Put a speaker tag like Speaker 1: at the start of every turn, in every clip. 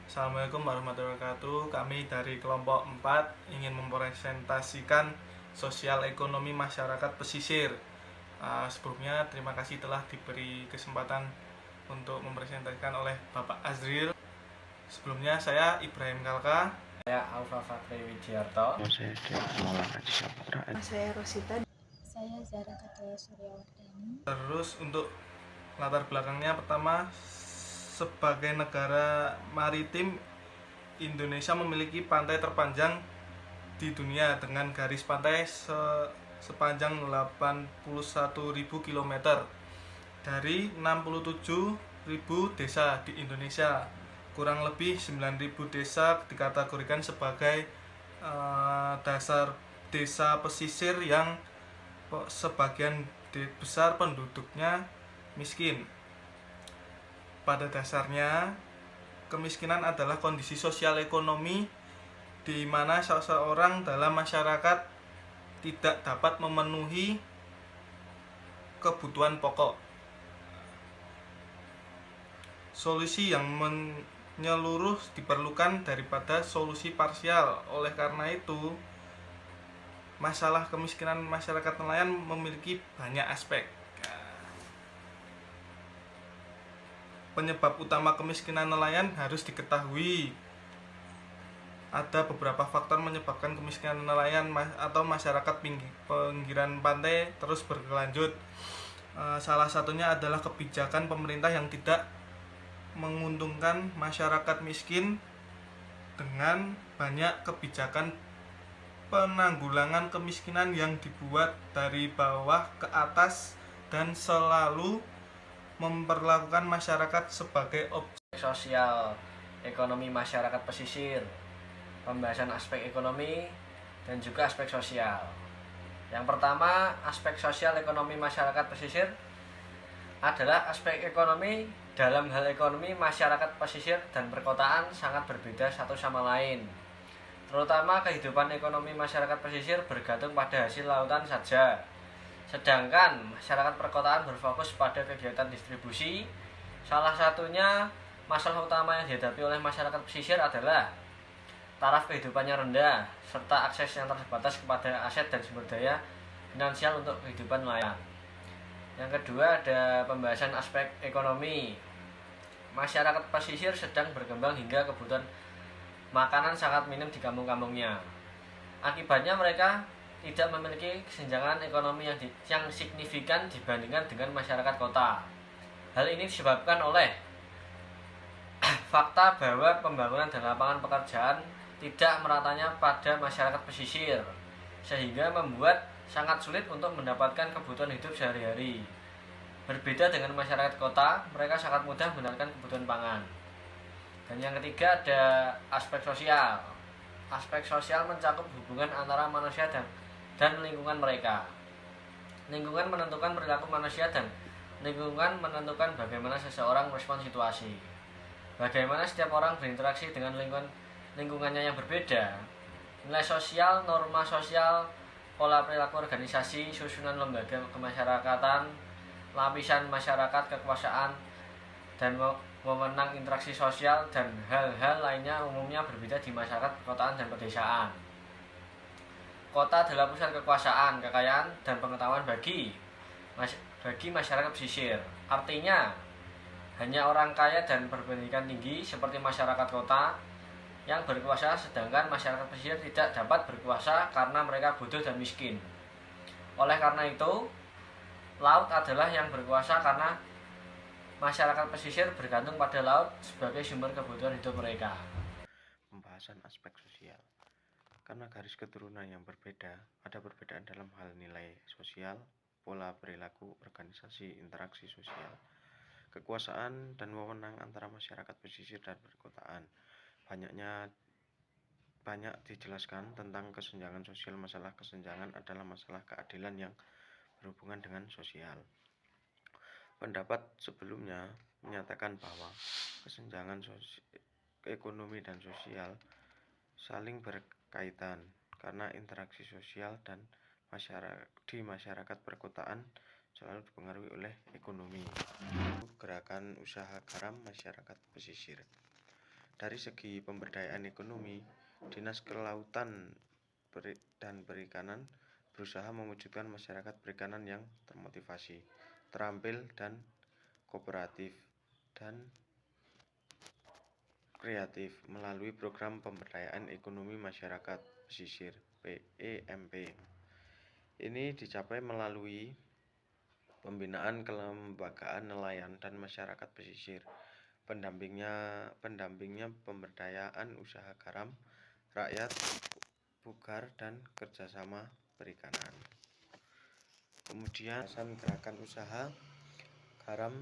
Speaker 1: Assalamualaikum warahmatullahi wabarakatuh. Kami dari kelompok 4 ingin mempresentasikan sosial ekonomi masyarakat pesisir. Sebelumnya terima kasih telah diberi kesempatan untuk mempresentasikan oleh Bapak Azril. Sebelumnya saya Ibrahim Kalka.
Speaker 2: Saya Alfa Fakri Widiarto.
Speaker 3: Saya Rosita.
Speaker 4: Saya Zara Kataya Suryawardani.
Speaker 1: Terus untuk latar belakangnya, pertama, sebagai negara maritim, Indonesia memiliki pantai terpanjang di dunia dengan garis pantai sepanjang 81.000 km dari 67.000 desa di Indonesia. Kurang lebih 9.000 desa dikategorikan sebagai dasar desa pesisir yang sebagian besar penduduknya miskin. Pada dasarnya, kemiskinan adalah kondisi sosial ekonomi di mana seseorang dalam masyarakat tidak dapat memenuhi kebutuhan pokok. Solusi yang menyeluruh diperlukan daripada solusi parsial. Oleh karena itu, masalah kemiskinan masyarakat nelayan memiliki banyak aspek. Penyebab utama kemiskinan nelayan harus diketahui. Ada beberapa faktor menyebabkan kemiskinan nelayan atau masyarakat pinggiran pantai terus berlanjut. Salah satunya adalah kebijakan pemerintah yang tidak menguntungkan masyarakat miskin dengan banyak kebijakan penanggulangan kemiskinan yang dibuat dari bawah ke atas dan selalu memperlakukan masyarakat sebagai objek.
Speaker 2: Sosial ekonomi masyarakat pesisir, pembahasan aspek ekonomi dan juga aspek sosial. Yang pertama, aspek sosial ekonomi masyarakat pesisir adalah aspek ekonomi. Dalam hal ekonomi, masyarakat pesisir dan perkotaan sangat berbeda satu sama lain. Terutama kehidupan ekonomi masyarakat pesisir bergantung pada hasil lautan saja. Sedangkan masyarakat perkotaan berfokus pada kegiatan distribusi. Salah satunya masalah utama yang dihadapi oleh masyarakat pesisir adalah taraf kehidupannya rendah, serta akses yang terbatas kepada aset dan sumber daya finansial untuk kehidupan nelayan. Yang kedua, ada pembahasan aspek ekonomi. Masyarakat pesisir sedang berkembang hingga kebutuhan makanan sangat minim di kampung-kampungnya. Akibatnya mereka tidak memiliki kesenjangan ekonomi yang signifikan dibandingkan dengan masyarakat kota. Hal ini disebabkan oleh fakta bahwa pembangunan dan lapangan pekerjaan tidak meratanya pada masyarakat pesisir, sehingga membuat sangat sulit untuk mendapatkan kebutuhan hidup sehari-hari. Berbeda dengan masyarakat kota, mereka sangat mudah mendapatkan kebutuhan pangan. Dan yang ketiga, ada aspek sosial. Aspek sosial mencakup hubungan antara manusia dan lingkungan mereka. Lingkungan menentukan perilaku manusia dan lingkungan menentukan bagaimana seseorang merespon situasi. Bagaimana setiap orang berinteraksi dengan lingkungannya yang berbeda. Nilai sosial, norma sosial, pola perilaku organisasi, susunan lembaga kemasyarakatan, lapisan masyarakat, kekuasaan, dan wewenang interaksi sosial, dan hal-hal lainnya umumnya berbeda di masyarakat perkotaan dan pedesaan. Kota adalah pusat kekuasaan, kekayaan, dan pengetahuan bagi masyarakat pesisir. Artinya, hanya orang kaya dan berpendidikan tinggi seperti masyarakat kota yang berkuasa, sedangkan masyarakat pesisir tidak dapat berkuasa karena mereka bodoh dan miskin. Oleh karena itu, laut adalah yang berkuasa karena masyarakat pesisir bergantung pada laut sebagai sumber kebutuhan hidup mereka.
Speaker 5: Pembahasan aspek sosial. Karena garis keturunan yang berbeda, ada perbedaan dalam hal nilai sosial, pola perilaku, organisasi, interaksi sosial, kekuasaan, dan wewenang antara masyarakat pesisir dan perkotaan. Banyak dijelaskan tentang kesenjangan sosial. Masalah kesenjangan adalah masalah keadilan yang berhubungan dengan sosial. Pendapat sebelumnya menyatakan bahwa kesenjangan ekonomi dan sosial saling berkaitan karena interaksi sosial dan di masyarakat perkotaan selalu dipengaruhi oleh ekonomi. Gerakan usaha garam masyarakat pesisir. Dari segi pemberdayaan ekonomi, Dinas Kelautan dan Perikanan berusaha mewujudkan masyarakat perikanan yang termotivasi, terampil, dan kooperatif, dan kreatif melalui program pemberdayaan ekonomi masyarakat pesisir (PEMP). Ini dicapai melalui pembinaan kelembagaan nelayan dan masyarakat pesisir, pendampingnya pemberdayaan usaha garam rakyat, pugar, dan kerjasama perikanan. Kemudian gerakan usaha garam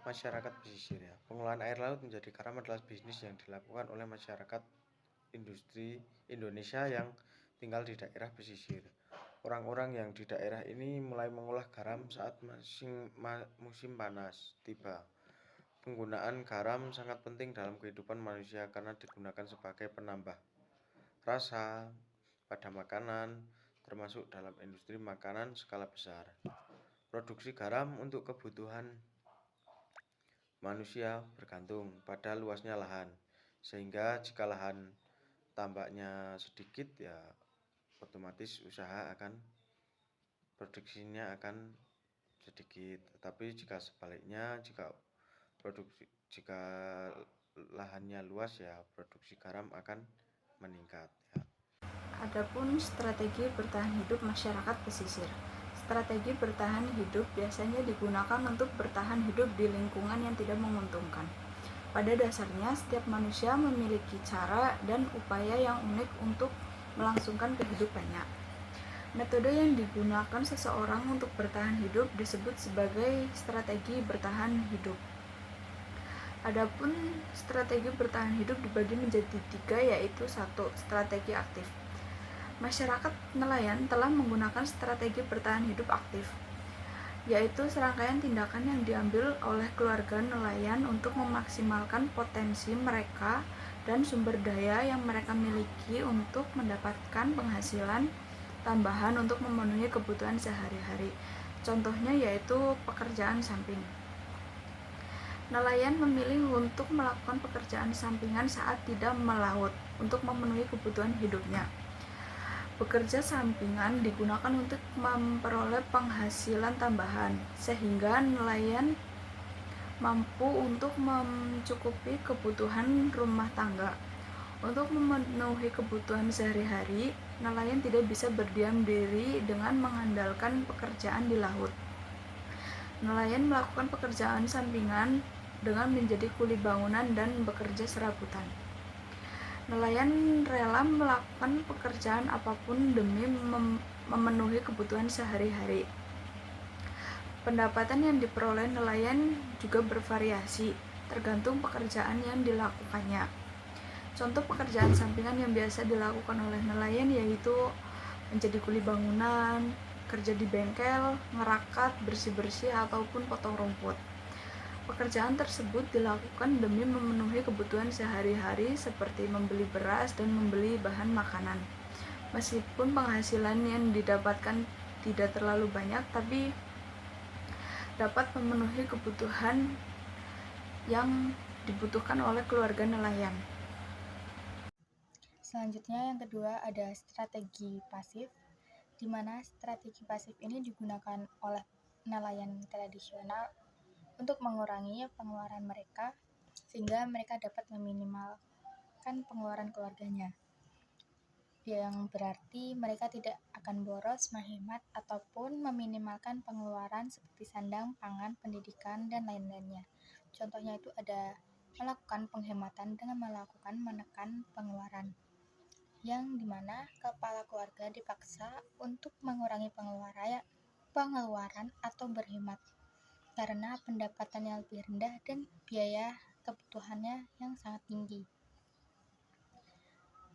Speaker 5: masyarakat pesisir ya. Pengolahan air laut menjadi garam adalah bisnis yang dilakukan oleh masyarakat industri Indonesia yang tinggal di daerah pesisir. Orang-orang yang di daerah ini mulai mengolah garam saat musim panas tiba. Penggunaan garam sangat penting dalam kehidupan manusia karena digunakan sebagai penambah rasa pada makanan, termasuk dalam industri makanan skala besar. Produksi garam untuk kebutuhan manusia bergantung pada luasnya lahan, sehingga jika lahan tambaknya sedikit ya otomatis produksinya akan sedikit. Tetapi jika sebaliknya, jika lahannya luas ya produksi garam akan meningkat ya.
Speaker 3: Adapun strategi bertahan hidup masyarakat pesisir. Strategi bertahan hidup biasanya digunakan untuk bertahan hidup di lingkungan yang tidak menguntungkan. Pada dasarnya, setiap manusia memiliki cara dan upaya yang unik untuk melangsungkan kehidupannya. Metode yang digunakan seseorang untuk bertahan hidup disebut sebagai strategi bertahan hidup. Adapun strategi bertahan hidup dibagi menjadi 3, yaitu 1. Strategi aktif. Masyarakat nelayan telah menggunakan strategi bertahan hidup aktif, yaitu serangkaian tindakan yang diambil oleh keluarga nelayan untuk memaksimalkan potensi mereka dan sumber daya yang mereka miliki untuk mendapatkan penghasilan tambahan untuk memenuhi kebutuhan sehari-hari. Contohnya yaitu pekerjaan samping. Nelayan memilih untuk melakukan pekerjaan sampingan saat tidak melaut untuk memenuhi kebutuhan hidupnya. Bekerja sampingan digunakan untuk memperoleh penghasilan tambahan, sehingga nelayan mampu untuk mencukupi kebutuhan rumah tangga. Untuk memenuhi kebutuhan sehari-hari, nelayan tidak bisa berdiam diri dengan mengandalkan pekerjaan di laut. Nelayan melakukan pekerjaan sampingan dengan menjadi kuli bangunan dan bekerja serabutan. Nelayan rela melakukan pekerjaan apapun demi memenuhi kebutuhan sehari-hari. Pendapatan yang diperoleh nelayan juga bervariasi, tergantung pekerjaan yang dilakukannya. Contoh pekerjaan sampingan yang biasa dilakukan oleh nelayan yaitu menjadi kuli bangunan, kerja di bengkel, ngerakat, bersih-bersih, ataupun potong rumput. Pekerjaan tersebut dilakukan demi memenuhi kebutuhan sehari-hari seperti membeli beras dan membeli bahan makanan. Meskipun penghasilan yang didapatkan tidak terlalu banyak, tapi dapat memenuhi kebutuhan yang dibutuhkan oleh keluarga nelayan.
Speaker 4: Selanjutnya yang kedua ada strategi pasif, di mana strategi pasif ini digunakan oleh nelayan tradisional untuk mengurangi pengeluaran mereka sehingga mereka dapat meminimalkan pengeluaran keluarganya. Yang berarti mereka tidak akan boros, menghemat, ataupun meminimalkan pengeluaran seperti sandang, pangan, pendidikan, dan lain-lainnya. Contohnya itu ada melakukan penghematan dengan menekan pengeluaran, yang dimana kepala keluarga dipaksa untuk mengurangi pengeluaran atau berhemat karena pendapatannya lebih rendah dan biaya kebutuhannya yang sangat tinggi.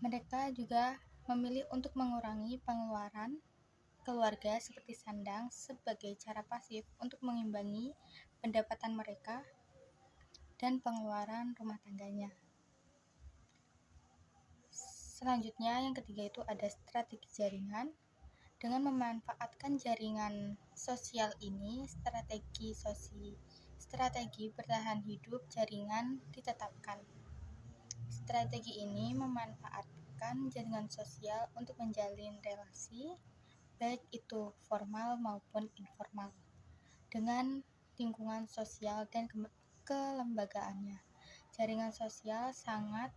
Speaker 4: Mereka juga memilih untuk mengurangi pengeluaran keluarga seperti sandang sebagai cara pasif untuk mengimbangi pendapatan mereka dan pengeluaran rumah tangganya. Selanjutnya yang ketiga itu ada strategi jaringan. Dengan memanfaatkan jaringan sosial ini, strategi bertahan hidup jaringan ditetapkan. Strategi ini memanfaatkan jaringan sosial untuk menjalin relasi, baik itu formal maupun informal, dengan lingkungan sosial dan kelembagaannya. Jaringan sosial sangat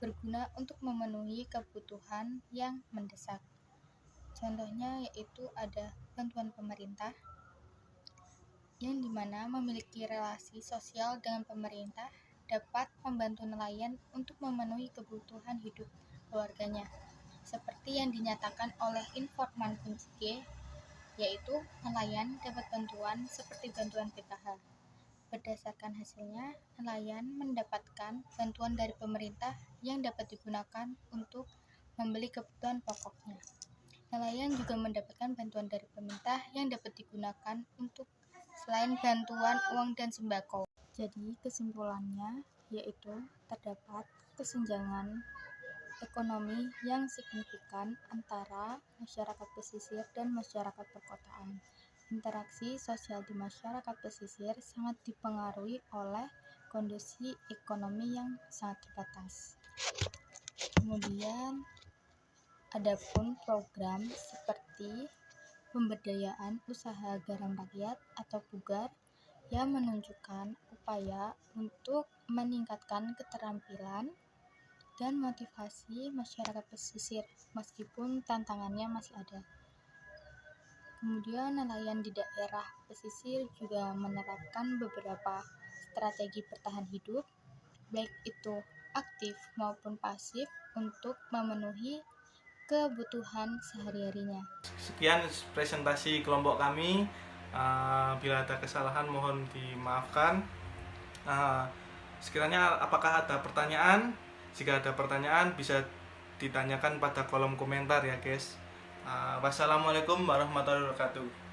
Speaker 4: berguna untuk memenuhi kebutuhan yang mendesak. Contohnya yaitu ada bantuan pemerintah, yang dimana memiliki relasi sosial dengan pemerintah dapat membantu nelayan untuk memenuhi kebutuhan hidup keluarganya, seperti yang dinyatakan oleh informan kunci G, yaitu nelayan dapat bantuan seperti bantuan PKH. Berdasarkan hasilnya, nelayan mendapatkan bantuan dari pemerintah yang dapat digunakan untuk membeli kebutuhan pokoknya. Nelayan juga mendapatkan bantuan dari pemerintah yang dapat digunakan untuk selain bantuan uang dan sembako. Jadi kesimpulannya yaitu terdapat kesenjangan ekonomi yang signifikan antara masyarakat pesisir dan masyarakat perkotaan. Interaksi sosial di masyarakat pesisir sangat dipengaruhi oleh kondisi ekonomi yang sangat terbatas. Kemudian adapun program seperti pemberdayaan usaha garam rakyat atau PUGAR yang menunjukkan upaya untuk meningkatkan keterampilan dan motivasi masyarakat pesisir meskipun tantangannya masih ada. Kemudian nelayan di daerah pesisir juga menerapkan beberapa strategi bertahan hidup, baik itu aktif maupun pasif, untuk memenuhi kebutuhan sehari-harinya.
Speaker 1: Sekian presentasi kelompok kami. Bila ada kesalahan mohon dimaafkan. Sekiranya apakah ada pertanyaan? Jika ada pertanyaan bisa ditanyakan pada kolom komentar ya guys. Wassalamualaikum warahmatullahi wabarakatuh.